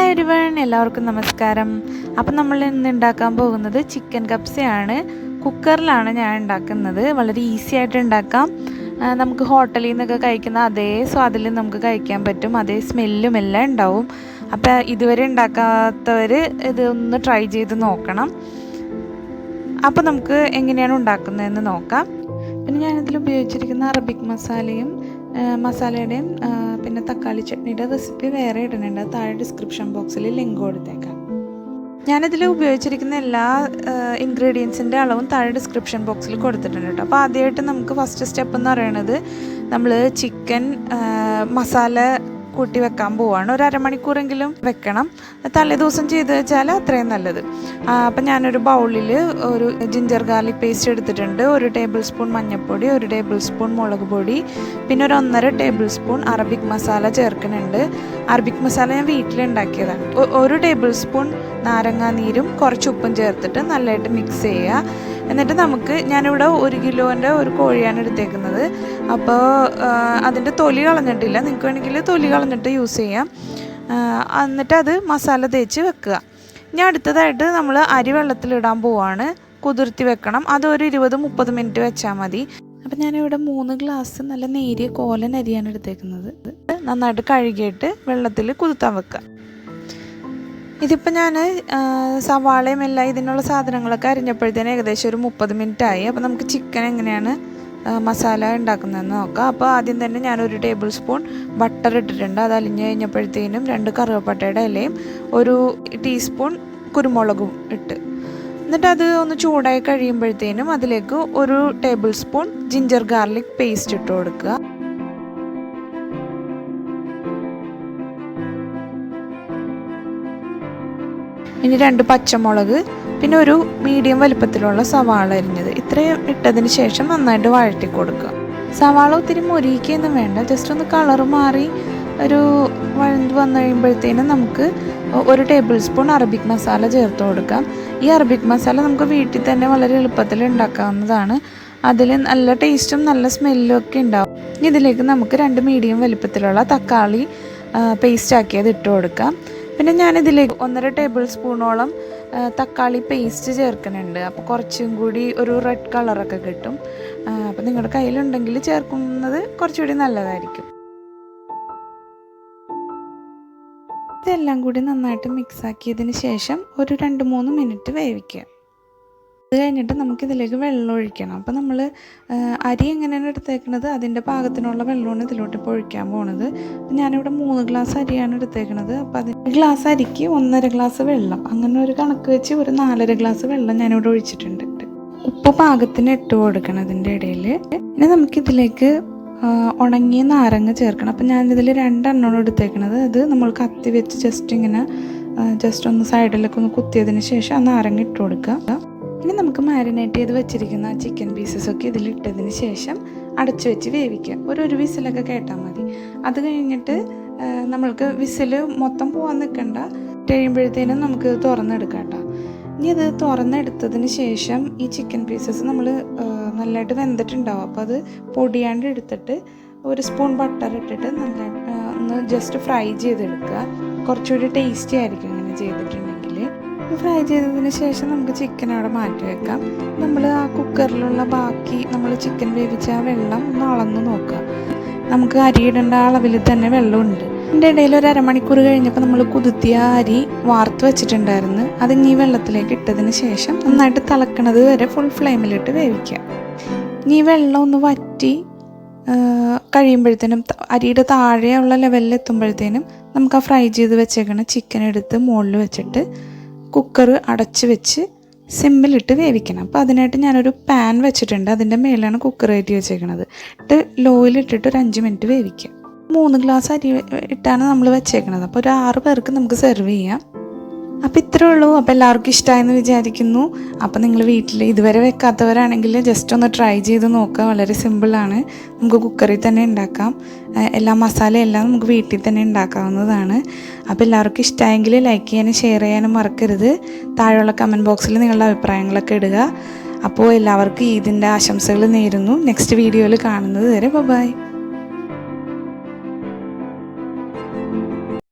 Hi everyone, എല്ലാവർക്കും നമസ്കാരം. അപ്പം നമ്മൾ ഇന്ന് ഉണ്ടാക്കാൻ പോകുന്നത് ചിക്കൻ കബ്സയാണ്. കുക്കറിലാണ് ഞാൻ ഉണ്ടാക്കുന്നത്. വളരെ ഈസി ആയിട്ട് ഉണ്ടാക്കാം. നമുക്ക് ഹോട്ടലിൽ നിന്നൊക്കെ കഴിക്കുന്ന അതേ സ്വാദിൽ നമുക്ക് കഴിക്കാൻ പറ്റും. അതേ സ്മെല്ലും എല്ലാം ഉണ്ടാവും. അപ്പോൾ ഇതുവരെ ഉണ്ടാക്കാത്തവർ ഇതൊന്ന് ട്രൈ ചെയ്ത് നോക്കണം. അപ്പോൾ നമുക്ക് എങ്ങനെയാണ് ഉണ്ടാക്കുന്നതെന്ന് നോക്കാം. പിന്നെ ഞാനിതിൽ ഉപയോഗിച്ചിരിക്കുന്ന അറബിക് മസാലയും മസാലയുടെയും പിന്നെ തക്കാളി ചട്നിയുടെ റെസിപ്പി വേറെ ഇടുന്നുണ്ട്. താഴെ ഡിസ്ക്രിപ്ഷൻ ബോക്സിൽ ലിങ്ക് കൊടുത്തേക്കാം. ഞാനിതിൽ ഉപയോഗിച്ചിരിക്കുന്ന എല്ലാ ഇൻഗ്രീഡിയൻസിൻ്റെ അളവും താഴെ ഡിസ്ക്രിപ്ഷൻ ബോക്സിൽ കൊടുത്തിട്ടുണ്ട് കേട്ടോ. അപ്പോൾ ആദ്യമായിട്ട് നമുക്ക് ഫസ്റ്റ് സ്റ്റെപ്പ് എന്ന് പറയുന്നത് നമ്മൾ ചിക്കൻ മസാല കൂട്ടി വെക്കാൻ പോവാണ്. ഒരു അരമണിക്കൂറെങ്കിലും വെക്കണം. തലേദിവസം ചെയ്ത് വെച്ചാൽ അത്രയും നല്ലത്. അപ്പം ഞാനൊരു ബൗളിൽ ഒരു ജിഞ്ചർ ഗാർലിക് പേസ്റ്റ് എടുത്തിട്ടുണ്ട്. 1 ടേബിൾ സ്പൂൺ മഞ്ഞൾപ്പൊടി, 1 ടേബിൾ സ്പൂൺ മുളക് പൊടി, പിന്നെ ഒരു 1.5 ടേബിൾ സ്പൂൺ അറബിക് മസാല ചേർക്കുന്നുണ്ട്. അറബിക് മസാല ഞാൻ വീട്ടിലുണ്ടാക്കിയതാണ്. 1 ടേബിൾ സ്പൂൺ നാരങ്ങാനീരും കുറച്ച് ഉപ്പും ചേർത്തിട്ട് നല്ലതായിട്ട് മിക്സ് ചെയ്യുക. എന്നിട്ട് ഞാനിവിടെ 1 കിലോൻ്റെ ഒരു കോഴിയാണ് എടുത്തേക്കുന്നത്. അപ്പോൾ അതിൻ്റെ തൊലി കളഞ്ഞിട്ടില്ല. നിങ്ങൾക്ക് വേണമെങ്കിൽ തൊലി കളഞ്ഞിട്ട് യൂസ് ചെയ്യാം. എന്നിട്ട് അത് മസാല തേച്ച് വെക്കുക. ഇനി അടുത്തതായിട്ട് നമ്മൾ അരി വെള്ളത്തിലിടാൻ പോവാണ്. കുതിർത്തി വെക്കണം. അത് ഒരു 20-30 മിനിറ്റ് വെച്ചാൽ മതി. അപ്പം ഞാനിവിടെ 3 ഗ്ലാസ് നല്ല നേരിയ കോലൻ അരിയാണ് എടുത്തേക്കുന്നത്. നന്നായിട്ട് കഴുകിയിട്ട് വെള്ളത്തിൽ കുതിർത്താൻ വെക്കുക. ഇതിപ്പോൾ ഞാൻ സവാളയും എല്ലാം ഇതിനുള്ള സാധനങ്ങളൊക്കെ അരിഞ്ഞപ്പോഴത്തേന് ഏകദേശം ഒരു 30 മിനിറ്റ് ആയി. അപ്പോൾ നമുക്ക് ചിക്കൻ എങ്ങനെയാണ് മസാല ഉണ്ടാക്കുന്നതെന്ന് നോക്കാം. അപ്പോൾ ആദ്യം തന്നെ ഞാൻ 1 ടേബിൾ സ്പൂൺ ബട്ടർ ഇട്ടിട്ടുണ്ട്. അത് അലിഞ്ഞ് കഴിഞ്ഞപ്പോഴത്തേനും 2 കറുവപ്പട്ടയുടെ ഇലയും 1 ടീസ്പൂൺ കുരുമുളകും ഇട്ട്, എന്നിട്ട് അത് ഒന്ന് ചൂടായി കഴിയുമ്പോഴത്തേനും അതിലേക്ക് 1 table spoon ginger garlic paste ഇട്ട് കൊടുക്കുക. ഇനി 2 പച്ചമുളക്, പിന്നെ ഒരു മീഡിയം വലിപ്പത്തിലുള്ള സവാള അരിഞ്ഞത്, ഇത്രയും ഇട്ടതിന് ശേഷം നന്നായിട്ട് വഴറ്റി കൊടുക്കുക. സവാള ഒത്തിരി മൊരിക്കൊന്നും വേണ്ട, ജസ്റ്റ് ഒന്ന് കളർ മാറി ഒരു വഴണ്ട് വന്നു കഴിയുമ്പോഴത്തേനും നമുക്ക് 1 ടേബിൾ സ്പൂൺ അറബിക് മസാല ചേർത്ത് കൊടുക്കാം. ഈ അറബിക് മസാല നമുക്ക് വീട്ടിൽ തന്നെ വളരെ എളുപ്പത്തിൽ ഉണ്ടാക്കാവുന്നതാണ്. അതിൽ നല്ല ടേസ്റ്റും നല്ല സ്മെല്ലും ഒക്കെ ഉണ്ടാവും. ഇതിലേക്ക് നമുക്ക് 2 മീഡിയം വലിപ്പത്തിലുള്ള തക്കാളി പേസ്റ്റ് ആക്കിയത് ഇട്ട് കൊടുക്കാം. പിന്നെ ഞാനിതിലേക്ക് 1.5 ടേബിൾ സ്പൂണോളം തക്കാളി പേസ്റ്റ് ചേർക്കുന്നുണ്ട്. അപ്പോൾ കുറച്ചും കൂടി ഒരു റെഡ് കളറൊക്കെ കിട്ടും. അപ്പോൾ നിങ്ങളുടെ കയ്യിലുണ്ടെങ്കിൽ ചേർക്കുന്നത് കുറച്ചുകൂടി നല്ലതായിരിക്കും. ഇതെല്ലാം കൂടി നന്നായിട്ട് മിക്സാക്കിയതിന് ശേഷം ഒരു 2-3 മിനിറ്റ് വേവിക്കുക. അത് കഴിഞ്ഞിട്ട് നമുക്കിതിലേക്ക് വെള്ളം ഒഴിക്കണം. അപ്പോൾ നമ്മൾ അരി എങ്ങനെയാണ് എടുത്തേക്കുന്നത് അതിൻ്റെ പാകത്തിനുള്ള വെള്ളമാണ് ഇതിലോട്ട് ഇപ്പോൾ ഒഴിക്കാൻ പോകുന്നത്. ഞാനിവിടെ 3 ഗ്ലാസ് അരിയാണ് എടുത്തേക്കുന്നത്. അപ്പോൾ 1 ഗ്ലാസ് അരിക്ക് 1.5 ഗ്ലാസ് വെള്ളം, അങ്ങനെ ഒരു കണക്ക് വെച്ച് ഒരു 4.5 ഗ്ലാസ് വെള്ളം ഞാനിവിടെ ഒഴിച്ചിട്ടുണ്ട്. ഉപ്പ് പാകത്തിന് ഇട്ട് കൊടുക്കണം അതിൻ്റെ ഇടയിൽ. പിന്നെ നമുക്കിതിലേക്ക് ഉണങ്ങിയ നാരങ്ങ ചേർക്കണം. അപ്പോൾ ഞാനിതിൽ 2 എണ്ണമാണ് എടുത്തേക്കുന്നത്. അത് നമ്മൾ കത്തി വെച്ച് ജസ്റ്റ് ഒന്ന് സൈഡിലൊക്കെ ഒന്ന് കുത്തിയതിന് ശേഷം ആ നാരങ്ങ ഇട്ട് കൊടുക്കുക. ഇനി നമുക്ക് മാരിനേറ്റ് ചെയ്ത് വെച്ചിരിക്കുന്ന ചിക്കൻ പീസസൊക്കെ ഇതിലിട്ടതിന് ശേഷം അടച്ചു വെച്ച് വേവിക്കുക. ഒരു വിസിലൊക്കെ കേട്ടാൽ മതി. അത് കഴിഞ്ഞിട്ട് നമ്മൾക്ക് വിസിൽ മൊത്തം പോകാൻ നിൽക്കണ്ട. കഴിയുമ്പോഴത്തേനും നമുക്ക് തുറന്നെടുക്കാം കേട്ടോ. ഇനി അത് തുറന്നെടുത്തതിന് ശേഷം ഈ ചിക്കൻ പീസസ് നമ്മൾ നല്ലതായിട്ട് വെന്തിട്ടുണ്ടാവും. അപ്പോൾ അത് പൊടിയാണ്ട് എടുത്തിട്ട് 1 സ്പൂൺ ബട്ടർ ഇട്ടിട്ട് ഒന്ന് ജസ്റ്റ് ഫ്രൈ ചെയ്തെടുക്കുക. കുറച്ചുകൂടി ടേസ്റ്റി ആയിരിക്കും ഇങ്ങനെ ചെയ്തിട്ടുണ്ടെങ്കിൽ. ഫ്രൈ ചെയ്തതിന് ശേഷം നമുക്ക് ചിക്കൻ അവിടെ മാറ്റി വെക്കാം. നമ്മൾ ആ കുക്കറിലുള്ള ബാക്കി നമ്മൾ ചിക്കൻ വേവിച്ച ആ വെള്ളം ഒന്ന് അളന്ന് നോക്കുക. നമുക്ക് അരിയിടേണ്ട അളവിൽ തന്നെ വെള്ളമുണ്ട്. അതിൻ്റെ ഇടയിൽ ഒരു അരമണിക്കൂർ കഴിഞ്ഞപ്പോൾ നമ്മൾ കുതിർത്തിയ അരി വാർത്ത് വെച്ചിട്ടുണ്ടായിരുന്നു. അത് ഈ വെള്ളത്തിലേക്ക് ഇട്ടതിന് ശേഷം നന്നായിട്ട് തിളക്കണത് വരെ ഫുൾ ഫ്ലെയിമിലിട്ട് വേവിക്കുക. ഈ വെള്ളം ഒന്ന് വറ്റി കഴിയുമ്പോഴത്തേനും അരിയുടെ താഴെയുള്ള ലെവലിൽ എത്തുമ്പോഴത്തേനും നമുക്ക് ആ ഫ്രൈ ചെയ്ത് വെച്ചേക്കണ ചിക്കൻ എടുത്ത് മുകളിൽ വെച്ചിട്ട് കുക്കർ അടച്ച് വെച്ച് സിമ്മിലിട്ട് വേവിക്കണം. അപ്പോൾ അതിനായിട്ട് ഞാനൊരു പാൻ വെച്ചിട്ടുണ്ട്. അതിൻ്റെ മേലാണ് കുക്കർ കയറ്റി വെച്ചേക്കണത്. ലോയിലിട്ടിട്ട് ഒരു 5 മിനിറ്റ് വേവിക്കുക. 3 ഗ്ലാസ് അരി ഇട്ടാണ് നമ്മൾ വെച്ചേക്കണത്. അപ്പോൾ ഒരു 6 പേർക്ക് നമുക്ക് സെർവ് ചെയ്യാം. അപ്പോൾ ഇത്രേ ഉള്ളൂ. അപ്പോൾ എല്ലാവർക്കും ഇഷ്ടമായെന്ന് വിചാരിക്കുന്നു. അപ്പോൾ നിങ്ങൾ വീട്ടിൽ ഇതുവരെ വെക്കാത്തവരാണെങ്കിൽ ജസ്റ്റ് ഒന്ന് ട്രൈ ചെയ്ത് നോക്കുക. വളരെ സിമ്പിളാണ്. നമുക്ക് കുക്കറിൽ തന്നെ ഉണ്ടാക്കാം. എല്ലാ മസാലയെല്ലാം നമുക്ക് വീട്ടിൽ തന്നെ ഉണ്ടാക്കാവുന്നതാണ്. അപ്പോൾ എല്ലാവർക്കും ഇഷ്ടമായെങ്കിൽ ലൈക്ക് ചെയ്യാനും ഷെയർ ചെയ്യാനും മറക്കരുത്. താഴെയുള്ള കമൻറ്റ് ബോക്സിൽ നിങ്ങളുടെ അഭിപ്രായങ്ങളൊക്കെ ഇടുക. അപ്പോൾ എല്ലാവർക്കും ഈദിൻ്റെ ആശംസകൾ നേരുന്നു. നെക്സ്റ്റ് വീഡിയോയിൽ കാണുന്നത് വരെ ബൈ.